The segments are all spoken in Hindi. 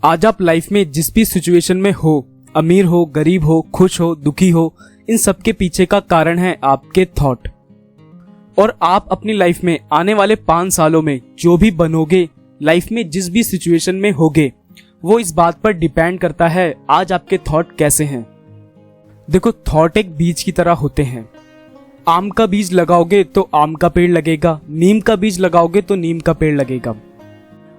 आज आप लाइफ में जिस भी सिचुएशन में हो, अमीर हो, गरीब हो, खुश हो, दुखी हो, इन सब के पीछे का कारण है आपके थॉट। और आप अपनी लाइफ में आने वाले 5 सालों में जो भी बनोगे, लाइफ में जिस भी सिचुएशन में होगे, वो इस बात पर डिपेंड करता है आज आपके थॉट कैसे हैं। देखो, थॉट एक बीज की तरह होते हैं। आम का बीज लगाओगे तो आम का पेड़ लगेगा, नीम का बीज लगाओगे तो नीम का पेड़ लगेगा।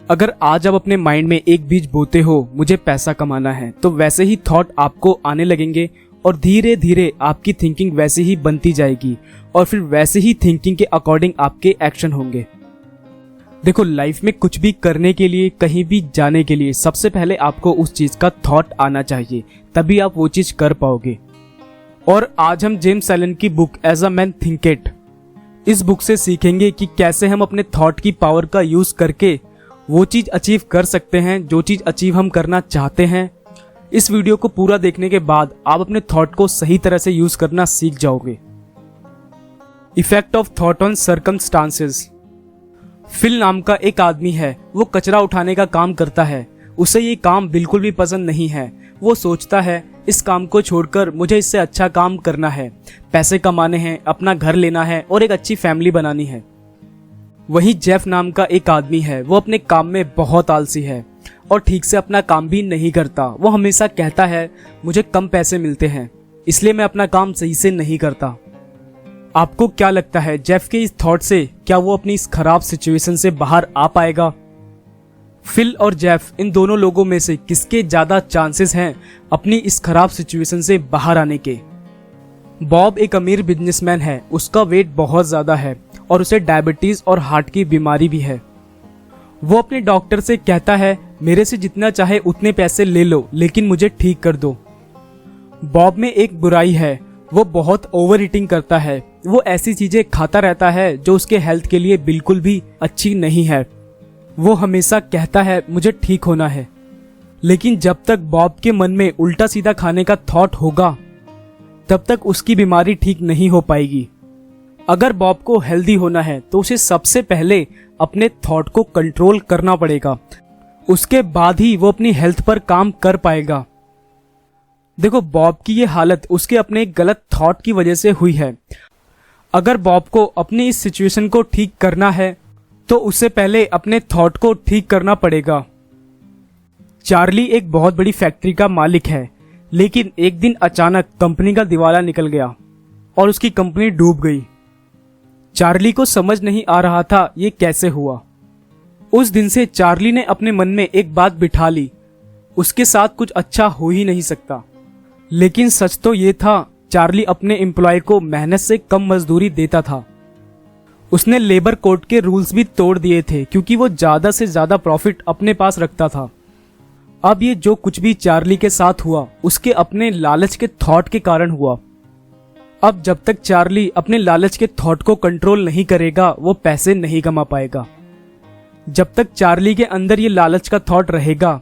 अगर आज आप अपने माइंड में एक बीज बोते हो, मुझे पैसा कमाना है, तो वैसे ही थॉट आपको आने लगेंगे और धीरे धीरे आपकी थिंकिंग वैसे ही बनती जाएगी और फिर वैसे ही थिंकिंग के अकॉर्डिंग आपके एक्शन होंगे। देखो, लाइफ में कुछ भी करने के लिए, कहीं भी जाने के लिए सबसे पहले आपको उस चीज का थॉट आना चाहिए, तभी आप वो चीज कर पाओगे। और आज हम जेम्स एलन की book as a man think it, इस बुक से सीखेंगे कि कैसे हम अपने थॉट की पावर का यूज करके वो चीज अचीव कर सकते हैं जो चीज अचीव हम करना चाहते हैं। इस वीडियो को पूरा देखने के बाद आप अपने थॉट को सही तरह से यूज करना सीख जाओगे। Effect of thought on circumstances. फिल नाम का एक आदमी है, वो कचरा उठाने का काम करता है। उसे ये काम बिल्कुल भी पसंद नहीं है। वो सोचता है, इस काम को छोड़कर मुझे इससे अच्छा काम करना है, पैसे कमाने हैं, अपना घर लेना है और एक अच्छी फैमिली बनानी है। वहीं जेफ नाम का एक आदमी है, वो अपने काम में बहुत आलसी है और ठीक से अपना काम भी नहीं करता। वो हमेशा कहता है, मुझे कम पैसे मिलते हैं, इसलिए मैं अपना काम सही से नहीं करता। आपको क्या लगता है, जेफ के इस थॉट से क्या वो अपनी इस खराब सिचुएशन से बाहर आ पाएगा? फिल और जेफ, इन दोनों लोगों में से किसके ज्यादा चांसेस हैं अपनी इस खराब सिचुएशन से बाहर आने के? बॉब एक अमीर बिजनेसमैन है, उसका वेट बहुत ज्यादा है और उसे डायबिटीज और हार्ट की बीमारी भी है। वो अपने डॉक्टर से कहता है, मेरे से जितना चाहे उतने पैसे ले लो, लेकिन मुझे ठीक कर दो। बॉब में एक बुराई है, वो बहुत ओवर ईटिंग करता है। वो ऐसी चीजें खाता रहता है जो उसके हेल्थ के लिए बिल्कुल भी अच्छी नहीं है। वो हमेशा कहता है, मुझे ठीक होना है, लेकिन जब तक बॉब के मन में उल्टा सीधा खाने का थॉट होगा, तब तक उसकी बीमारी ठीक नहीं हो पाएगी। अगर बॉब को हेल्दी होना है तो उसे सबसे पहले अपने थॉट को कंट्रोल करना पड़ेगा, उसके बाद ही वो अपनी हेल्थ पर काम कर पाएगा। देखो, बॉब की ये हालत उसके अपने एक गलत थॉट की वजह से हुई है। अगर बॉब को अपनी इस सिचुएशन को ठीक करना है तो उससे पहले अपने थॉट को ठीक करना पड़ेगा। चार्ली एक बहुत बड़ी फैक्ट्री का मालिक है, लेकिन एक दिन अचानक कंपनी का दिवाला निकल गया और उसकी कंपनी डूब गई। चार्ली को समझ नहीं आ रहा था ये कैसे हुआ। उस दिन से चार्ली ने अपने मन में एक बात बिठा ली, उसके साथ कुछ अच्छा हो ही नहीं सकता। लेकिन सच तो ये था, चार्ली अपने एम्प्लॉय को मेहनत से कम मजदूरी देता था। उसने लेबर कोड के रूल्स भी तोड़ दिए थे क्योंकि वो ज्यादा से ज्यादा प्रॉफिट अपने पास रखता था। अब ये जो कुछ भी चार्ली के साथ हुआ, उसके अपने लालच के थॉट के कारण हुआ। अब जब तक चार्ली अपने लालच के थॉट को कंट्रोल नहीं करेगा, वो पैसे नहीं कमा पाएगा। जब तक चार्ली के अंदर ये लालच का थॉट रहेगा,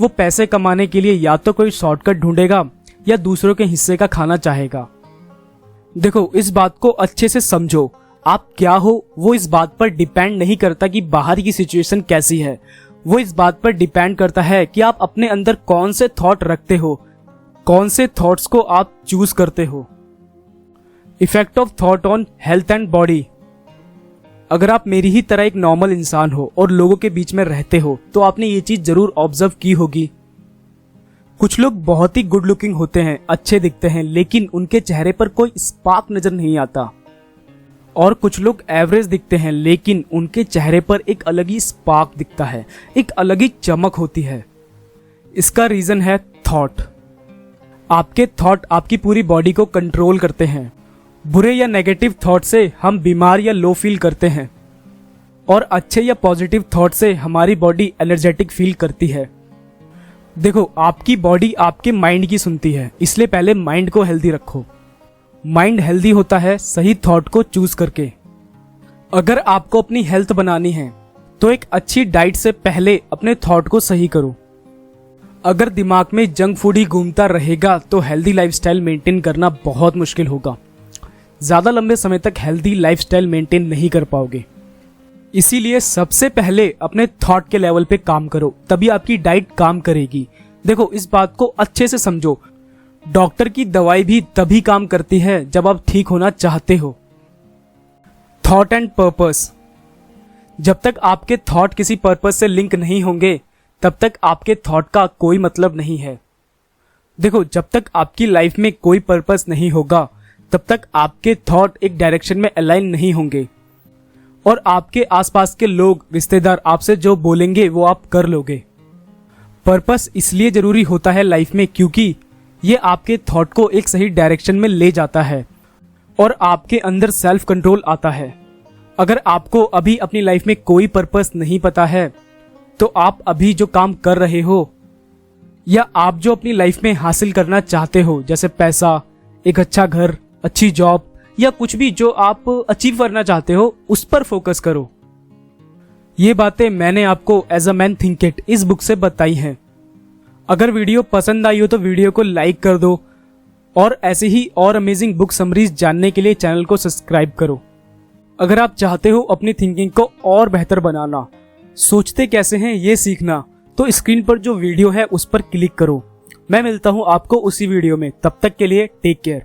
वो पैसे कमाने के लिए या तो कोई शॉर्टकट ढूंढेगा या दूसरों के हिस्से का खाना चाहेगा। देखो, इस बात को अच्छे से समझो, आप क्या हो वो इस बात पर डिपेंड नहीं करता कि बाहर की सिचुएशन कैसी है। वो इस बात पर डिपेंड करता है कि आप अपने अंदर कौन से थॉट रखते हो, कौन से थॉट्स को आप चूज करते हो। Effect of thought on health and body. अगर आप मेरी ही तरह एक नॉर्मल इंसान हो और लोगों के बीच में रहते हो, तो आपने ये चीज जरूर ऑब्जर्व की होगी। कुछ लोग बहुत ही गुड लुकिंग होते हैं, अच्छे दिखते हैं, लेकिन उनके चेहरे पर कोई स्पार्क नजर नहीं आता। और कुछ लोग एवरेज दिखते हैं, लेकिन उनके चेहरे पर एक अलग ही स्पार्क दिखता है, एक अलग ही चमक होती है। इसका रीजन है थॉट। आपके थॉट आपकी पूरी बॉडी को कंट्रोल करते हैं। बुरे या नेगेटिव थॉट से हम बीमार या लो फील करते हैं और अच्छे या पॉजिटिव थॉट से हमारी बॉडी एनर्जेटिक फील करती है। देखो, आपकी बॉडी आपके माइंड की सुनती है, इसलिए पहले माइंड को हेल्दी रखो। माइंड हेल्दी होता है सही थॉट को चूज करके। अगर आपको अपनी हेल्थ बनानी है तो एक अच्छी डाइट से पहले अपने थॉट को सही करो। अगर दिमाग में जंक फूड ही घूमता रहेगा तो हेल्दी लाइफस्टाइल मेंटेन करना बहुत मुश्किल होगा। ज्यादा लंबे समय तक हेल्दी लाइफस्टाइल मेंटेन नहीं कर पाओगे। इसीलिए सबसे पहले अपने थॉट के लेवल पे काम करो, तभी आपकी डाइट काम करेगी। देखो, इस बात को अच्छे से समझो, डॉक्टर की दवाई भी तभी काम करती है जब आप ठीक होना चाहते हो। Thought and purpose. जब तक आपके थॉट किसी पर्पस से लिंक नहीं होंगे, तब तक आपके थॉट का कोई मतलब नहीं है। देखो, जब तक आपकी लाइफ में कोई पर्पस नहीं होगा, तब तक आपके थॉट एक डायरेक्शन में अलाइन नहीं होंगे और आपके आसपास के लोग, रिश्तेदार आपसे जो बोलेंगे वो आप कर लोगे। पर्पस इसलिए जरूरी होता है लाइफ में क्योंकि ये आपके थॉट को एक सही डायरेक्शन में ले जाता है और आपके अंदर सेल्फ कंट्रोल आता है। अगर आपको अभी अपनी लाइफ में कोई पर्पस नहीं पता है, तो आप अभी जो काम कर रहे हो या आप जो अपनी लाइफ में हासिल करना चाहते हो, जैसे पैसा, एक अच्छा घर, अच्छी जॉब या कुछ भी जो आप अचीव करना चाहते हो, उस पर फोकस करो। ये बातें मैंने आपको as a man think it इस बुक से बताई हैं। अगर वीडियो पसंद आई हो तो वीडियो को लाइक कर दो और ऐसे ही और अमेजिंग बुक समरीज जानने के लिए चैनल को सब्सक्राइब करो। अगर आप चाहते हो अपनी थिंकिंग को और बेहतर बनाना, सोचते कैसे हैं ये सीखना, तो स्क्रीन पर जो वीडियो है उस पर क्लिक करो। मैं मिलता हूं आपको उसी वीडियो में। तब तक के लिए टेक केयर।